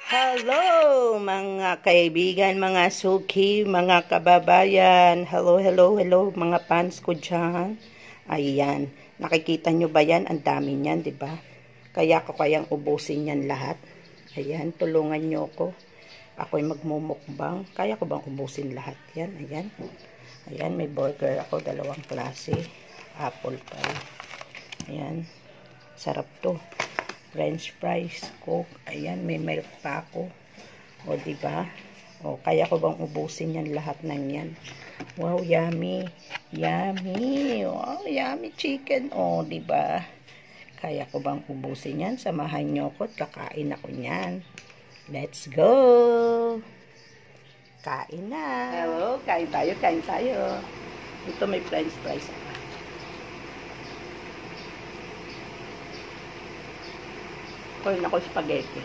Hello mga kaibigan, mga suki, mga kababayan. Hello, hello, hello mga fans ko dyan. Ayan, nakikita nyo ba yan? Ang dami niyan, di ba? Kaya ko kayang ubusin yan lahat. Ayan, tulungan nyo ko. Ako'y magmumukbang. Kaya ko bang ubusin lahat yan? Ayan. Ayan, may burger ako, dalawang klase. Apple pie. Ayan, sarap to. French fries, Coke, ayan, may milk pa ako. O, diba? O, kaya ko bang ubusin yan lahat ng yan? Wow, yummy. Yummy. Wow, yummy chicken. O, diba? Kaya ko bang ubusin yan? Samahan nyo ko at kakain ako yan. Let's go! Kain na. Hello, kain tayo, kain tayo. Ito may french fries ako. Kunin ako spaghetti.